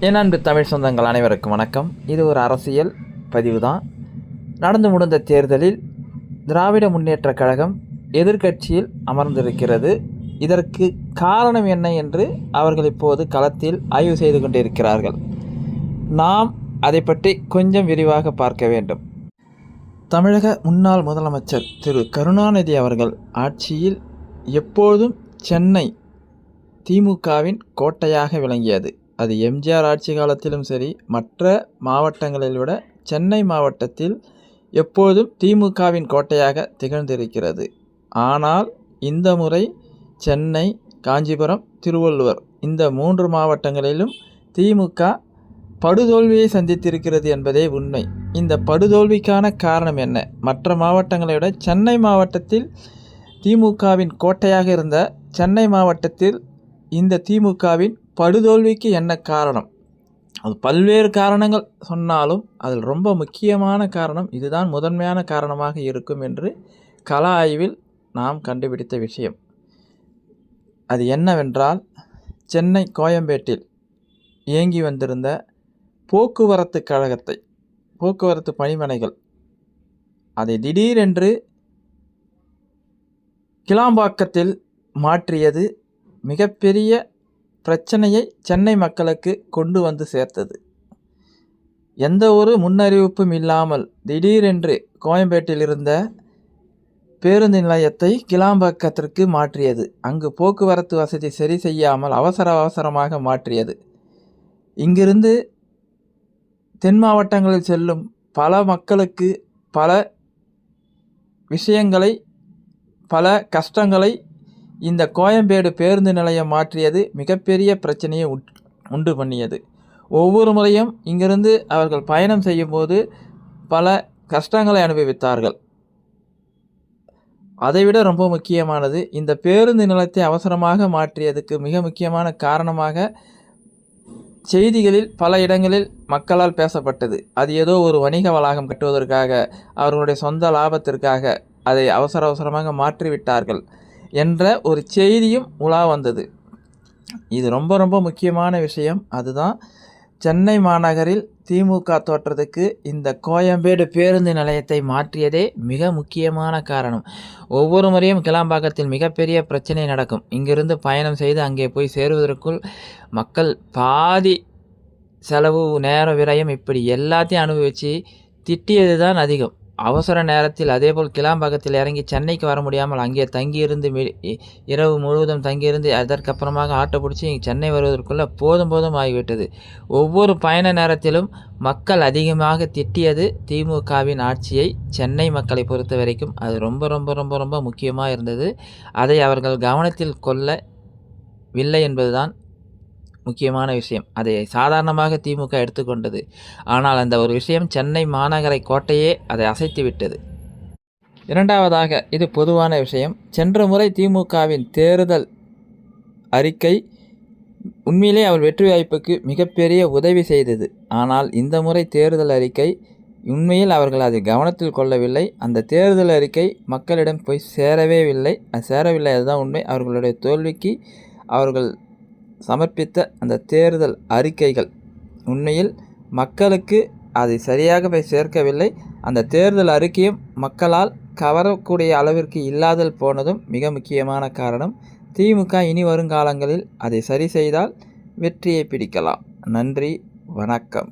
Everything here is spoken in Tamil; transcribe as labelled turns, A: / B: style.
A: என் அன்பு தமிழ் சொந்தங்கள் அனைவருக்கும் வணக்கம். இது ஒரு அரசியல் பதிவு தான். நடந்து முடிந்த தேர்தலில் திராவிட முன்னேற்றக் கழகம் எதிர்க்கட்சியில் அமர்ந்திருக்கிறது. இதற்கு காரணம் என்ன என்று அவர்கள் இப்போது களத்தில் ஆய்வு செய்து கொண்டிருக்கிறார்கள். நாம் அதை பற்றி கொஞ்சம் விரிவாக பார்க்க வேண்டும். தமிழக முன்னாள் முதலமைச்சர் திரு கருணாநிதி அவர்கள் ஆட்சியில் எப்போதும் சென்னை திமுகவின் கோட்டையாக விளங்கியது. அது எம்ஜிஆர் ஆட்சி காலத்திலும் சரி, மற்ற மாவட்டங்களில் விட சென்னை மாவட்டத்தில் எப்போதும் திமுகவின் கோட்டையாக திகழ்ந்திருக்கிறது. ஆனால் இந்த முறை சென்னை, காஞ்சிபுரம், திருவள்ளூர் இந்த 3 மாவட்டங்களிலும் திமுக படுதோல்வியை சந்தித்திருக்கிறது என்பதே உண்மை. இந்த படுதோல்விக்கான காரணம் என்ன? மற்ற மாவட்டங்களை விட சென்னை மாவட்டத்தில் திமுகவின் கோட்டையாக இருந்த சென்னை மாவட்டத்தில் இந்த திமுகவின் படுதோல்விக்கு என்ன காரணம்? அது பல்வேறு காரணங்கள் சொன்னாலும் அதில் ரொம்ப முக்கியமான காரணம் இதுதான் முதன்மையான காரணமாக இருக்கும் என்று கள ஆய்வில் நாம் கண்டுபிடித்த விஷயம். அது என்னவென்றால், சென்னை கோயம்பேட்டில் இயங்கி வந்திருந்த போக்குவரத்து கழகத்தை, போக்குவரத்து பணிமனைகள், அதை திடீரென்று கிளாம்பாக்கத்தில் மாற்றியது மிகப்பெரிய பிரச்சனையை சென்னை மக்களுக்கு கொண்டு வந்து சேர்த்தது. எந்த ஒரு முன்னறிவிப்பும் இல்லாமல் திடீரென்று கோயம்பேட்டில் இருந்த பேருந்து நிலையத்தை கிளாம்பாக்கத்திற்கு மாற்றியது. அங்கு போக்குவரத்து வசதி சரி செய்யாமல் அவசரமாக மாற்றியது. இங்கிருந்து தென் மாவட்டங்களில் செல்லும் பல மக்களுக்கு பல விஷயங்களை, பல கஷ்டங்களை இந்த கோயம்பேடு பேருந்து நிலையம் மாற்றியது மிகப்பெரிய பிரச்சனையை உண்டு பண்ணியது. ஒவ்வொரு முறையும் இங்கிருந்து அவர்கள் பயணம் செய்யும்போது பல கஷ்டங்களை அனுபவித்தார்கள். அதைவிட ரொம்ப முக்கியமானது, இந்த பேருந்து நிலையத்தை அவசரமாக மாற்றியதுக்கு மிக முக்கியமான காரணமாக செய்திகளில் பல இடங்களில் மக்களால் பேசப்பட்டது. அது ஏதோ ஒரு வணிக வளாகம் கட்டுவதற்காக, அவர்களுடைய சொந்த லாபத்திற்காக அதை அவசரமாக மாற்றிவிட்டார்கள் என்ற ஒரு செய்தியும் உலா வந்தது. இது ரொம்ப முக்கியமான விஷயம். அதுதான் சென்னை மாநகரில் திமுக தோற்றத்துக்கு இந்த கோயம்பேடு பேருந்து நிலையத்தை மாற்றியதே மிக முக்கியமான காரணம். ஒவ்வொரு முறையும் கிளாம்பாக்கத்தில் மிகப்பெரிய பிரச்சனை நடக்கும். இங்கிருந்து பயணம் செய்து அங்கே போய் சேருவதற்குள் மக்கள் பாதி செலவு, நேர விரயம், இப்படி எல்லாத்தையும் அனுபவித்து திட்டியது தான் அதிகம். அவசர நேரத்தில் அதேபோல் கிளாம்பாக்கத்தில் இறங்கி சென்னைக்கு வர முடியாமல் அங்கே தங்கியிருந்து இரவு முழுவதும் தங்கியிருந்து அதற்கப்புறமாக ஆட்டோ பிடிச்சி சென்னை வருவதற்குள்ளே போதும் ஆகிவிட்டது. ஒவ்வொரு பயண நேரத்திலும் மக்கள் அதிகமாக திட்டியது திமுகவின் ஆட்சியை. சென்னை மக்களை பொறுத்த வரைக்கும் அது ரொம்ப முக்கியமாக இருந்தது. அதை அவர்கள் கவனத்தில் கொள்ளவில்லை என்பதுதான் முக்கியமான விஷயம். அதை சாதாரணமாக திமுக எடுத்துக்கொண்டது. ஆனால் அந்த ஒரு விஷயம் சென்னை மாநகரை கோட்டையே அதை அசைத்து விட்டது. இரண்டாவதாக, இது பொதுவான விஷயம். சென்ற முறை திமுகவின் தேர்தல் அறிக்கை உண்மையிலே அவர் வெற்றி வாய்ப்புக்கு மிகப்பெரிய உதவி செய்தது. ஆனால் இந்த முறை தேர்தல் அறிக்கை உண்மையில் அவர்கள் அதை கவனத்தில் கொள்ளவில்லை. அந்த தேர்தல் அறிக்கை மக்களிடம் போய் சேரவில்லை. அதுதான் உண்மை. அவர்களுடைய தோல்விக்கு அவர்கள் சமர்ப்பித்த அந்த தேர்தல் அறிக்கைகள் உண்மையில் மக்களுக்கு அதை சரியாக போய் சேர்க்கவில்லை. அந்த தேர்தல் அறிக்கையும் மக்களால் கவரக்கூடிய அளவிற்கு இல்லாதல் போனதும் மிக முக்கியமான காரணம். திமுக இனி வருங்காலங்களில் அதை சரி செய்தால் வெற்றியை பிடிக்கலாம். நன்றி, வணக்கம்.